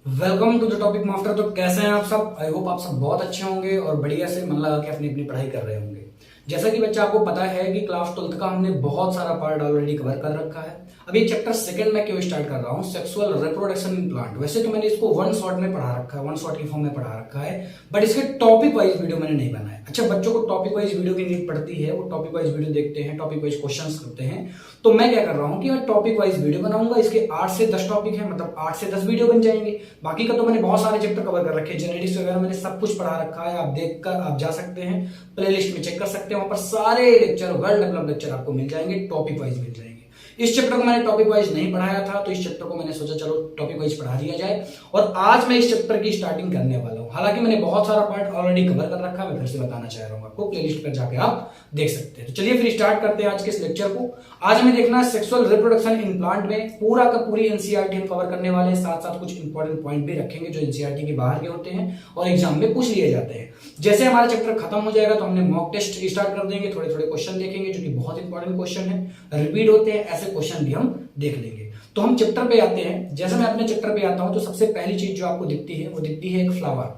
Welcome to the topic master. तो कैसे हैं आप सब? आई होप आप सब बहुत अच्छे होंगे और बढ़िया से मन लगा के अपनी अपनी पढ़ाई कर रहे होंगे। जैसा कि बच्चा आपको पता है कि क्लास 12th का हमने बहुत सारा पार्ट ऑलरेडी कवर कर रखा है। अभी चैप्टर सेकंड में क्यों स्टार्ट कर रहा हूँ, सेक्सुअल रिप्रोडक्शन इन प्लांट। वैसे तो मैंने इसको वन शॉट में पढ़ा रखा है, वन शॉट की फॉर्म में पढ़ा रखा है, बट इसके टॉपिक वाइज वीडियो मैंने नहीं बनाया। अच्छा, बच्चों को टॉपिक वाइज वीडियो की नीड पड़ती है, वो टॉपिक वाइज वीडियो देखते हैं, टॉपिक वाइज क्वेश्चंस करते हैं। तो मैं क्या कर रहा हूँ कि मैं टॉपिक वाइज वीडियो बनाऊंगा। इसके 8 से 10 टॉपिक है, मतलब 8 से 10 वीडियो बन जाएंगे। बाकी का तो मैंने बहुत सारे चैप्टर कवर कर रखे हैं, जेनेटिक्स वगैरह मैंने सब कुछ पढ़ा रखा है। आप देखकर आप जा सकते हैं, प्लेलिस्ट में चेक कर सकते हैं, वहां पर सारे लेक्चर, वर्ल्ड डेवलप लेक्चर आपको मिल जाएंगे, टॉपिक वाइज मिल जाएंगे। इस चैप्टर को मैंने टॉपिक वाइज नहीं पढ़ाया था, तो इस चैप्टर को मैंने सोचा चलो टॉपिक वाइज पढ़ा दिया जाए। और आज मैं इस चैप्टर की स्टार्टिंग करने वाला हूं। हालांकि मैंने बहुत सारा पार्ट ऑलरेडी कवर कर रखा है, मैं फिर से बताना चाह रहा हूं आपको, प्लेलिस्ट पर जाकर आप देख सकते हैं। तो चलिए फिर स्टार्ट करते हैं आज के इस लेक्चर को। आज हमें देखना है सेक्सुअल रिप्रोडक्शन इन प्लांट में, पूरा का पूरी एनसीईआरटी हम कवर करने वाले हैं। साथ साथ कुछ इंपॉर्टेंट पॉइंट भी रखेंगे जो एनसीईआरटी के बाहर के होते हैं और एग्जाम में पूछ लिए जाते हैं। जैसे हमारा चैप्टर खत्म हो जाएगा तो हमने मॉक टेस्ट स्टार्ट कर देंगे, थोड़े थोड़े क्वेश्चन देखेंगे जो कि बहुत इंपॉर्टेंट क्वेश्चन है, रिपीट होते हैं, ऐसे क्वेश्चन भी हम देख लेंगे। तो हम चैप्टर पे आते हैं। जैसे मैं अपने चैप्टर पे आता हूं तो सबसे पहली चीज जो आपको दिखती है वो दिखती है एक फ्लावर।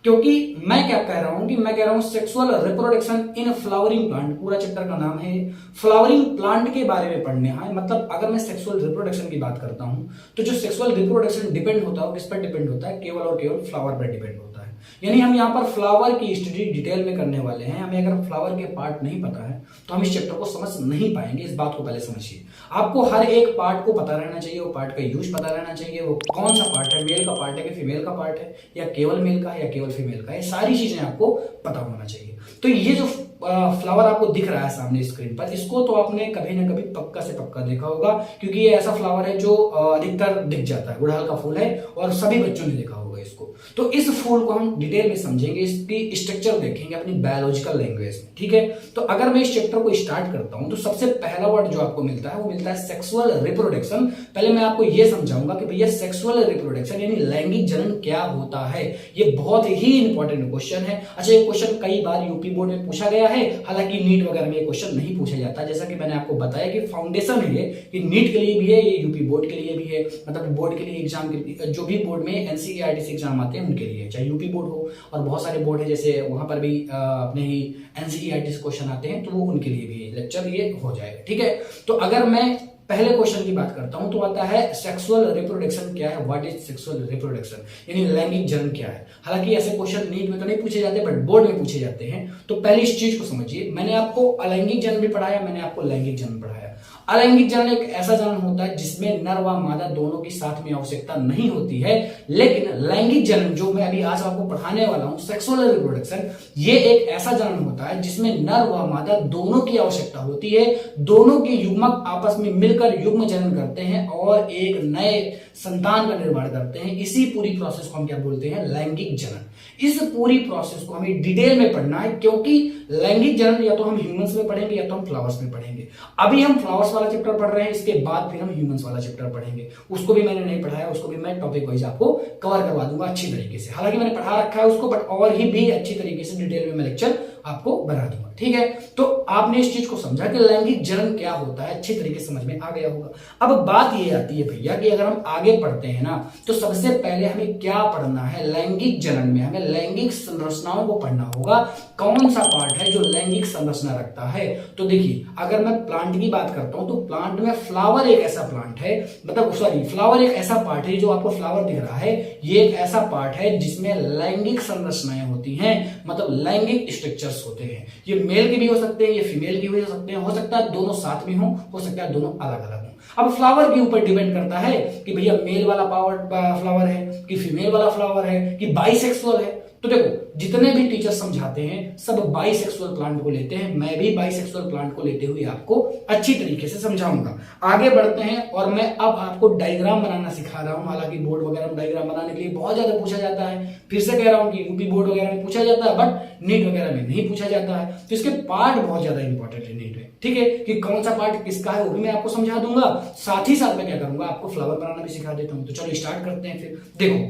क्योंकि मैं क्या कह रहा हूं कि मैं कह रहा हूं sexual reproduction in flowering plant, पूरा चैप्टर का नाम है फ्लावरिंग प्लांट के बारे में पढ़ने हैं। मतलब अगर मैं सेक्सुअल रिप्रोडक्शन की बात करता हूं तो जो सेक्सुअल रिप्रोडक्शन डिपेंड होता है, किस पर डिपेंड होता है? केवल और केवल फ्लावर पर डिपेंड होता है। यानी हम यहाँ पर फ्लावर की स्टडी डिटेल में करने वाले हैं। हमें अगर फ्लावर के पार्ट नहीं पता है तो हम इस चैप्टर को समझ नहीं पाएंगे। इस बात को पहले समझिए। आपको हर एक पार्ट को पता रहना चाहिए, वो पार्ट का यूज पता रहना चाहिए, वो कौन सा पार्ट है, मेल का पार्ट है कि फीमेल का पार्ट है, या केवल मेल का या केवल फीमेल का, ये सारी चीजें आपको पता होना चाहिए। तो ये जो फ्लावर आपको दिख रहा है सामने स्क्रीन पर, इसको तो आपने कभी ना कभी पक्का से पक्का देखा होगा, क्योंकि ये ऐसा फ्लावर है जो अधिकतर दिख जाता है। गुड़हल का फूल है और सभी बच्चों ने देखा होगा इसको। तो इस फूल को हम डिटेल में समझेंगे, इसकी स्ट्रक्चर देखेंगे अपनी बायोलॉजिकल लैंग्वेज में, ठीक है। तो अगर मैं इस चैप्टर को स्टार्ट करता हूं तो सबसे पहला वर्ड जो आपको मिलता है वो मिलता है सेक्सुअल रिप्रोडक्शन। पहले मैं आपको ये समझाऊंगा कि भैया सेक्सुअल रिप्रोडक्शन यानी लैंगिक जनन क्या होता है। ये बहुत ही इंपॉर्टेंट क्वेश्चन है। अच्छा, ये क्वेश्चन कई बार यूपी बोर्ड में पूछा गया है, हालांकि नीट वगैरह में ये क्वेश्चन नहीं पूछा जाता। जैसा कि मैंने आपको बताया कि फाउंडेशन है ये नीट के लिए भी है, ये यूपी बोर्ड के लिए भी है, मतलब बोर्ड के लिए एग्जाम के, जो भी बोर्ड में एनसीईआरटी से एग्जाम आते हैं उनके लिए, चाहे यूपी बोर्ड हो और बहुत सारे बोर्ड है जैसे वहां पर भी अपने ही एनसीईआरटी से क्वेश्चन आते हैं, तो वो उनके लिए भी लेक्चर ये हो जाएगा, ठीक है। तो अगर मैं पहले क्वेश्चन की बात करता हूं तो आता है सेक्सुअल रिप्रोडक्शन क्या है, व्हाट इज सेक्सुअल रिप्रोडक्शन, यानी लैंगिक जनन क्या है। हालांकि ऐसे क्वेश्चन नीट में तो नहीं पूछे जाते बट बोर्ड में पूछे जाते हैं। तो पहले इस चीज को समझिए। मैंने आपको अलैंगिक जनन भी पढ़ाया, मैंने आपको लैंगिक जनन पढ़ाया। अलैंगिक जनन एक ऐसा जनन होता है जिसमें नर व मादा दोनों की साथ में आवश्यकता नहीं होती है। लेकिन लैंगिक जनन जो मैं अभी आज आपको पढ़ाने वाला हूं, सेक्सुअल रिप्रोडक्शन, ये एक ऐसा जनन होता है जिसमें नर व मादा दोनों की आवश्यकता होती है। दोनों के युग्मक आपस में मिलकर युग्म जनन करते हैं और एक नए संतान का निर्माण करते हैं। इसी पूरी प्रोसेस को हम क्या बोलते हैं? लैंगिक जनन। इस पूरी प्रोसेस को हमें डिटेल में पढ़ना है, क्योंकि लैंगिक जनन या तो हम ह्यूमंस में पढ़ेंगे या तो हम फ्लावर्स में पढ़ेंगे। अभी हम फ्लावर्स वाला चैप्टर पढ़ रहे हैं, इसके बाद फिर हम ह्यूमंस वाला चैप्टर पढ़ेंगे। उसको भी मैंने नहीं पढ़ाया, उसको भी मैं टॉपिक वाइज आपको कवर करवा दूंगा अच्छी तरीके से। हालांकि मैंने पढ़ा रखा है उसको, बट और ही भी अच्छी तरीके से डिटेल में मैं लेक्चर आपको बना दूंगा, ठीक है। तो आपने इस चीज को समझा कि लैंगिक जनन क्या होता है, अच्छी तरीके से समझ में आ गया होगा। अब बात ये आती है भैया कि अगर हम आगे पढ़ते हैं ना तो सबसे पहले हमें क्या पढ़ना है? लैंगिक जनन में हमें लैंगिक संरचनाओं को पढ़ना होगा। कौन सा पार्ट है जो लैंगिक संरचना रखता है? तो देखिए, अगर मैं प्लांट की बात करता हूं तो प्लांट में फ्लावर एक ऐसा प्लांट है, मतलब सॉरी, फ्लावर एक ऐसा पार्ट है, जो आपको फ्लावर दिख रहा है ये एक ऐसा पार्ट है जिसमें लैंगिक संरचनाएं होती हैं, मतलब लैंगिक स्ट्रक्चर्स होते हैं। ये मेल के भी हो सकते हैं, ये फीमेल के भी हो सकते हैं, हो सकता है दोनों साथ में हो सकता है दोनों अलग अलग हो। अब फ्लावर के ऊपर डिपेंड करता है कि भैया मेल वाला फ्लावर है कि फीमेल वाला फ्लावर है कि बाइसेक्सुअल है। तो देखो, जितने भी टीचर समझाते हैं सब बाइसेक्सुअल प्लांट को लेते हैं। मैं भी बाइसेक्सुअल प्लांट को लेते हुए आपको अच्छी तरीके से समझाऊंगा। आगे बढ़ते हैं और मैं अब आपको डायग्राम बनाना सिखा रहा हूं। हालांकि बोर्ड वगैरह में डायग्राम बनाने के लिए बहुत ज्यादा पूछा जाता है, फिर से कह रहा हूं कि यूपी बोर्ड वगैरह में पूछा जाता है बट नीट वगैरह में नहीं पूछा जाता है। तो इसके पार्ट बहुत ज्यादा इंपॉर्टेंट है नीट में, ठीक है, कि कौन सा पार्ट किसका है वो भी मैं आपको समझा दूंगा। साथ ही साथ मैं क्या करूंगा, आपको फ्लावर बनाना भी सिखा देता हूं। तो चलो स्टार्ट करते हैं। फिर देखो,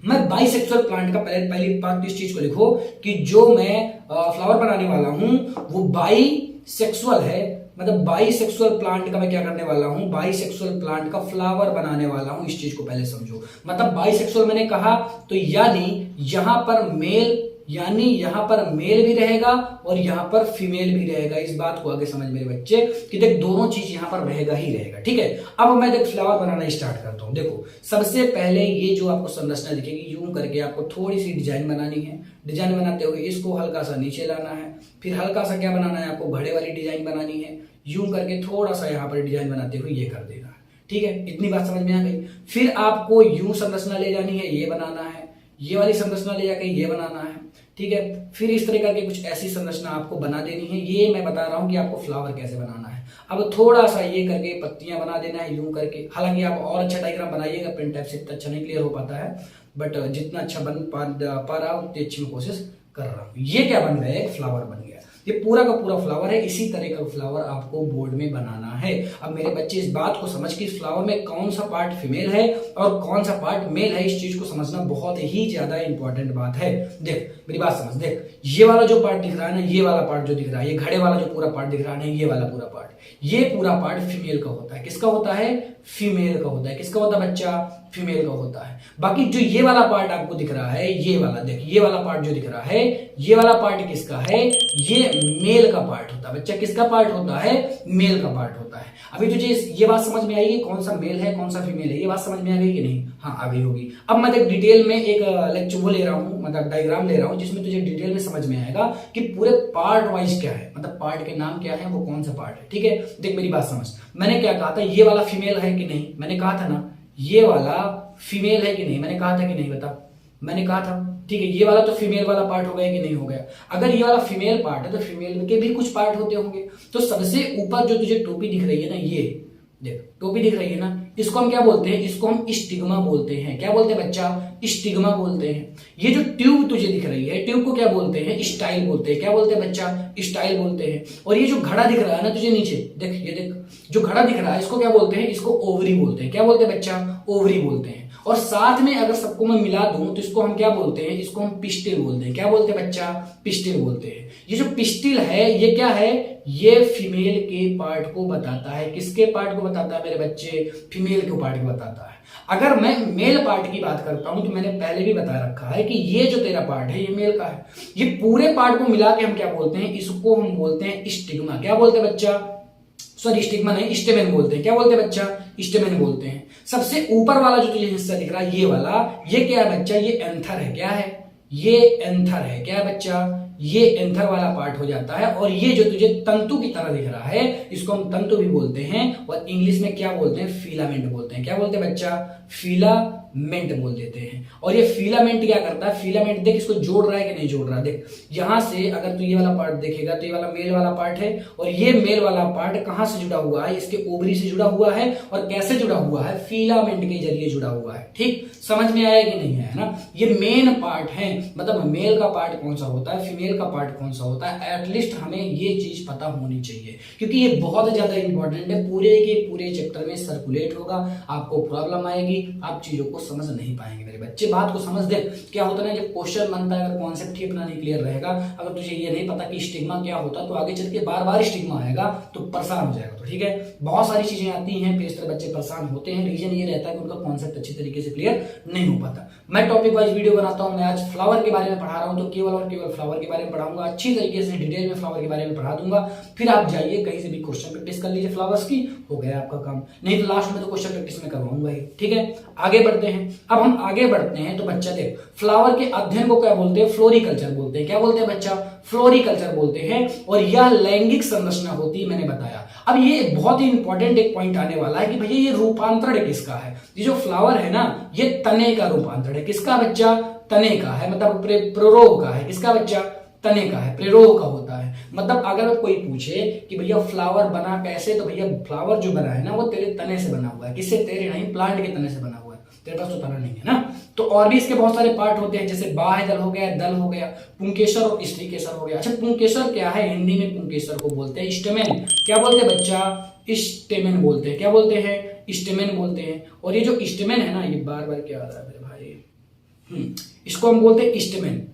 मैं बाइसेक्सुअल प्लांट का पहली बात इस चीज को लिखो कि जो मैं फ्लावर बनाने वाला हूं वो बाइसेक्सुअल है, मतलब बाइसेक्सुअल प्लांट का मैं क्या करने वाला हूं, बाइसेक्सुअल प्लांट का फ्लावर बनाने वाला हूं। इस चीज को पहले समझो। मतलब बाइसेक्सुअल मैंने कहा तो यानी यहां पर मेल भी रहेगा और यहां पर फीमेल भी रहेगा। इस बात को आगे समझ मेरे बच्चे कि देख दोनों चीज यहां पर रहेगा ही रहेगा, ठीक है। अब मैं देख फ्लावर बनाना स्टार्ट करता हूं। देखो सबसे पहले ये जो आपको संरचना दिखेगी, यूं करके आपको थोड़ी सी डिजाइन बनानी है। डिजाइन बनाते हुए इसको हल्का सा नीचे लाना है, फिर हल्का सा क्या बनाना है, आपको घड़े वाली डिजाइन बनानी है। यूं करके थोड़ा सा यहाँ पर डिजाइन बनाते हुए ये कर देना है, ठीक है। इतनी बात समझ में आ गई। फिर आपको यूं संरचना ले जानी है, ये बनाना है, ये वाली संरचना ले जाकर ये बनाना है, ठीक है। फिर इस तरह करके कुछ ऐसी संरचना आपको बना देनी है। ये मैं बता रहा हूं कि आपको फ्लावर कैसे बनाना है। अब थोड़ा सा ये करके पत्तियां बना देना है यूं करके। हालांकि आप और अच्छा डायग्राम बनाइएगा, पेन टाइप से इतना अच्छा नहीं क्लियर हो पाता है, बट जितना अच्छा बन पा रहा हूं उतनी अच्छी मैं कोशिश कर रहा हूं। ये क्या बन गया, एक फ्लावर बन गया। ये पूरा का पूरा फ्लावर है। इसी तरह का फ्लावर आपको बोर्ड में बनाना है। अब मेरे बच्चे इस बात को समझ कि इस फ्लावर में कौन सा पार्ट फीमेल है और कौन सा पार्ट मेल है, इस चीज को समझना बहुत ही ज्यादा इंपॉर्टेंट बात है। देख मेरी बात समझ, देख ये वाला जो पार्ट दिख रहा है ना, ये वाला पार्ट जो दिख रहा है, ये घड़े वाला जो पूरा पार्ट दिख रहा है ना, ये वाला पूरा पार्ट, ये पूरा पार्ट फीमेल का होता है। किसका होता है, फीमेल का होता है। किसका होता है बच्चा, फीमेल का होता है। बाकी जो ये वाला पार्ट आपको दिख रहा है, ये वाला देख, ये वाला पार्ट जो दिख रहा है, ये वाला पार्ट किसका है, ये मेल का पार्ट होता है बच्चा। किसका पार्ट होता है, मेल का पार्ट होता है। अभी तुझे ये बात समझ में आई कि कौन सा मेल है कौन सा फीमेल है, ये बात समझ में आ गई कि नहीं? हाँ आ गई होगी। अब मैं देख डिटेल में एक लेक्चर वो ले रहा हूँ, मतलब डायग्राम ले रहा हूँ, जिसमें तुझे डिटेल में समझ में आएगा कि पूरे पार्ट वाइज क्या है, मतलब पार्ट के नाम क्या है, वो कौन सा पार्ट है, ठीक है। देख मेरी बात समझ, मैंने क्या कहा था, ये वाला फीमेल है कि नहीं, मैंने कहा था ना ये वाला फीमेल है कि नहीं, मैंने कहा था कि नहीं, बता। मैंने कहा था, ठीक है। ये वाला तो फीमेल वाला पार्ट हो गया कि नहीं हो गया। अगर ये वाला फीमेल पार्ट है तो फीमेल के भी कुछ पार्ट होते होंगे। तो सबसे ऊपर जो तुझे टोपी दिख रही है ना, ये देख टोपी दिख रही है ना, इसको हम क्या बोलते हैं, इसको हम स्टिग्मा बोलते हैं। क्या बोलते हैं बच्चा, स्टिग्मा बोलते हैं। ये जो ट्यूब तुझे दिख रही है, ट्यूब को क्या बोलते हैं, स्टाइल बोलते हैं। क्या बोलते हैं बच्चा, स्टाइल बोलते हैं। और ये जो घड़ा दिख रहा है ना तुझे नीचे, देख ये देख जो घड़ा दिख रहा है, इसको क्या बोलते हैं, इसको ओवरी बोलते हैं। क्या बोलते हैं बच्चा, ओवरी बोलते हैं। और साथ में अगर सबको मैं मिला दूं तो इसको हम क्या बोलते हैं, इसको हम पिस्टिल बोलते हैं। क्या बोलते हैं बच्चा, पिस्टिल बोलते हैं। ये जो पिस्टिल है ये क्या है, ये फीमेल के पार्ट को बताता है। किसके पार्ट को बताता है मेरे बच्चे, फीमेल के पार्ट को बताता है। अगर मैं मेल पार्ट की बात करता हूं तो मैंने पहले भी बता रखा है कि ये जो तेरा पार्ट है ये मेल का है। ये पूरे पार्ट को मिला के हम क्या बोलते हैं, इसको हम बोलते हैं स्टिग्मा। क्या बोलते हैं बच्चा, सॉरी स्टिग्मा नहीं, स्टेमेन बोलते हैं। क्या बोलते हैं बच्चा, स्टेमेन बोलते हैं। सबसे ऊपर वाला जो तुझे हिस्सा दिख रहा है ये वाला, ये क्या है बच्चा, ये एंथर है। क्या है, ये एंथर है। क्या है बच्चा, ये एंथर वाला पार्ट हो जाता है। और ये जो तुझे तंतु की तरह दिख रहा है, इसको हम तंतु भी बोलते हैं और इंग्लिश में क्या बोलते हैं, फिलामेंट बोलते हैं। क्या बोलते हैं बच्चा, फिलामेंट बोल देते हैं। और ये फिलामेंट क्या करता है, फिलामेंट देख इसको जोड़ रहा है कि नहीं जोड़ रहा। देख यहां से अगर तू ये वाला पार्ट देखेगा तो ये वाला मेल वाला पार्ट है और ये मेल वाला पार्ट कहां से जुड़ा हुआ है, इसके ओवरी से जुड़ा हुआ है। और कैसे जुड़ा हुआ है, फिलामेंट के जरिए जुड़ा हुआ है। ठीक समझ में आया कि नहीं है ना। ये मेन पार्ट है, मतलब मेल का पार्ट कौन सा होता है, फीमेल का पार्ट कौन सा होता है, एटलीस्ट हमें ये चीज पता होनी चाहिए, क्योंकि ये बहुत ज्यादा इंपॉर्टेंट है। पूरे के पूरे चैप्टर में सर्कुलेट होगा, आपको प्रॉब्लम आएगी, आप चीजों को समझ नहीं पाएंगे मेरे बच्चे। बात को समझ दे। क्या होता है ना, जब क्वेश्चन बनता है, अगर कॉन्सेप्ट ही अपना नहीं क्लियर रहेगा, अगर तुझे ये नहीं पता कि स्टिग्मा क्या होता, तो आगे चल के बार बार स्टिग्मा आएगा तो परेशान हो जाएगा। तो ठीक है, बहुत सारी चीजें आती हैं, फिर इस तरह बच्चे परेशान होते हैं। रीजन ये रहता है कि उनका कॉन्सेप्ट अच्छी तरीके से क्लियर नहीं हो पाता। मैं टॉपिक वाइज वीडियो बनाता हूं। मैं आज फ्लावर के बारे में पढ़ा रहा हूं, तो केवल और केवल फ्लावर के बारे में पढ़ाऊंगा। अच्छी तरीके से डिटेल में फ्लावर के बारे में पढ़ा दूंगा। फिर आप जाइए कहीं से भी क्वेश्चन प्रैक्टिस कर लीजिए फ्लावर्स की, हो गया आपका काम। नहीं तो लास्ट में तो क्वेश्चन प्रैक्टिस में करवाऊंगा ही। ठीक है, आगे बढ़ते हैं। अब हम आगे बढ़ते हैं तो बच्चा देख, फ्लावर के अध्ययन को क्या बोलते हैं, फ्लोरिकल्चर बोलते हैं। क्या बोलते हैं बच्चा, फ्लोरिकल्चर बोलते हैं। और यह लैंगिक संरचना होती है, मैंने बताया। अब ये बहुत ही इंपॉर्टेंट एक पॉइंट आने वाला है कि भैया ये रूपांतरण किसका है। ये जो फ्लावर है ना, ये तने का रूपांतरण है। किसका बच्चा, तने का है, मतलब प्ररोग का है। किसका बच्चा, तने का है, प्रेरोग का होता है। मतलब अगर कोई पूछे कि भैया फ्लावर बना कैसे, तो भैया फ्लावर जो बना है ना वो तेरे तने से बना हुआ है। किससे, तेरे नहीं, प्लांट के तने से बना हुआ है। तेरे पास तो तना नहीं है ना। तो और भी इसके बहुत सारे पार्ट होते हैं, जैसे बाह्य दल हो गया, दल हो गया, पुंकेसर और स्त्रीकेसर हो गया। अच्छा पुंकेसर क्या है, हिंदी में पुंकेसर को बोलते हैं स्टेमेन। क्या बोलते हैं बच्चा, स्टेमेन बोलते हैं। क्या बोलते हैं, स्टेमेन बोलते हैं। और ये जो स्टेमेन है ना, ये बार बार क्या आ रहा है मेरे भाई, इसको हम बोलते हैं स्टेमेन।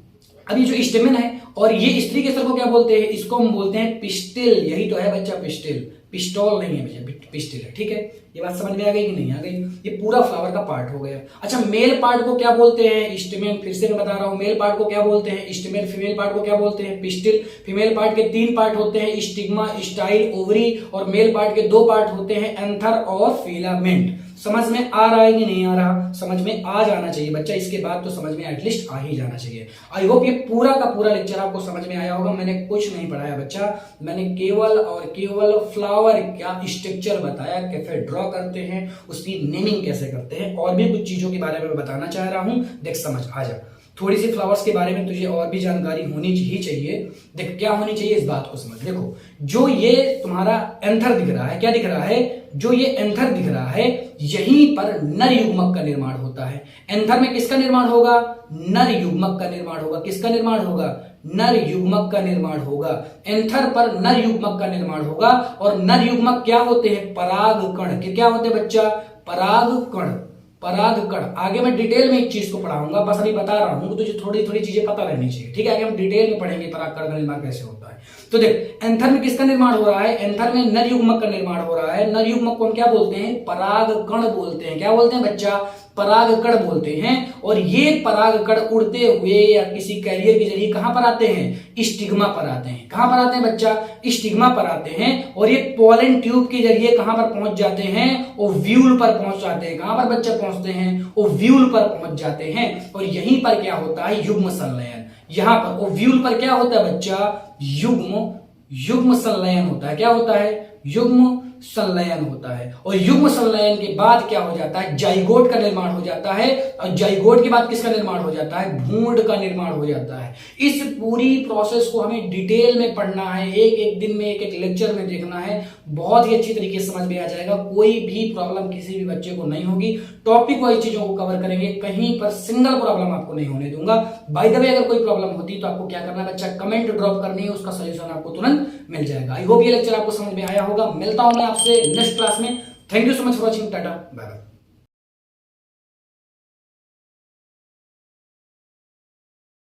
अब ये जो स्टेमन है और ये स्त्री के स्तर को क्या बोलते हैं, इसको हम बोलते हैं पिस्टिल। यही तो है बच्चा पिस्टिल, पिस्टोल नहीं है भैया, पिस्टिल है। ठीक है, ये बात समझ में आ गई कि नहीं आ गई? ये पूरा फ्लावर का पार्ट हो गया। अच्छा, मेल पार्ट को क्या बोलते हैं, स्टेमन। फिर से मैं बता रहा हूं, मेल पार्ट को क्या बोलते हैं, स्टेमन। फीमेल पार्ट को क्या बोलते हैं, पिस्टिल। फीमेल पार्ट के 3 पार्ट होते हैं, स्टिग्मा, स्टाइल, ओवरी। और मेल पार्ट के 2 पार्ट होते हैं, एंथर और फिलामेंट। समझ में आ रहा है कि नहीं आ रहा? समझ में आ जाना चाहिए बच्चा, इसके बाद तो समझ में एटलीस्ट आ ही जाना चाहिए। आई होप ये पूरा का पूरा लेक्चर आपको समझ में आया होगा। मैंने कुछ नहीं पढ़ाया बच्चा, मैंने केवल और केवल फ्लावर का स्ट्रक्चर बताया, कैसे ड्रॉ करते हैं, उसकी नेमिंग कैसे करते हैं, और भी कुछ चीजों के बारे में बताना चाह रहा हूं। देख समझ आ जा, थोड़ी सी फ्लावर्स के बारे में तुझे और भी जानकारी होनी ही चाहिए। देख क्या होनी चाहिए, इस बात को समझ। देखो, जो ये तुम्हारा एंथर दिख रहा है, क्या दिख रहा है, जो ये एंथर दिख रहा है, यहीं पर नर युग्मक का निर्माण होता है। एंथर में किसका निर्माण होगा, नर युग्मक का निर्माण होगा। किसका निर्माण होगा, नर युग्मक का निर्माण होगा। एंथर पर नर युग्मक का निर्माण होगा। और नर युग्मक क्या होते हैं, परागकण। क्या होते हैं बच्चा, परागकण। परागकण आगे मैं डिटेल में एक चीज को पढ़ाऊंगा, बस अभी बता रहा हूं, तुझे थोड़ी थोड़ी चीजें पता रहनी चाहिए। ठीक है, आगे हम डिटेल में पढ़ेंगे परागकण का निर्माण कैसे होता है। तो देख, एंथर में किसका निर्माण हो रहा है, एंथर में नर युग्मक का निर्माण हो रहा है। नर युग्मक को हम क्या बोलते हैं, परागकण बोलते हैं। क्या बोलते हैं बच्चा, परागकण बोलते हैं। और ये परागकण उड़ते हुए या किसी कैरियर के जरिए कहां पर आते हैं, स्टिग्मा पर आते हैं। कहां पर आते हैं बच्चा, स्टिग्मा पर आते हैं। और ये पोलन ट्यूब के जरिए कहां पर पहुंच जाते हैं, ओव्यूल पर पहुंच जाते हैं। कहां पर बच्चा पहुंचते हैं, ओव्यूल पर पहुंच जाते हैं। और यहीं पर क्या होता है, युग्म संलयन। यहां पर ओव्यूल पर क्या होता है बच्चा, युग्म संलयन होता है। क्या होता है, युग्म संलयन होता है। और युग्म संलयन के बाद क्या हो जाता है, जाइगोट का निर्माण हो जाता है। और जाइगोट के बाद किसका निर्माण हो जाता है, भ्रूण का निर्माण हो जाता है। इस पूरी प्रोसेस को हमें डिटेल में पढ़ना है, एक एक दिन में, एक एक लेक्चर में देखना है। बहुत ही अच्छी तरीके से समझ में आ जाएगा, कोई भी प्रॉब्लम किसी भी बच्चे को नहीं होगी। टॉपिक वाइज चीजों को कवर करेंगे, कहीं पर सिंगल प्रॉब्लम आपको नहीं होने दूंगा। बाय द वे, अगर कोई प्रॉब्लम होती तो आपको क्या करना है बच्चा, कमेंट ड्रॉप करनी है, उसका सोल्यूशन आपको तुरंत मिल जाएगा। आई होप ये लेक्चर आपको समझ में आया होगा। मिलता हूं मैं आपसे नेक्स्ट क्लास में। Thank you so much for watching, tata bye bye.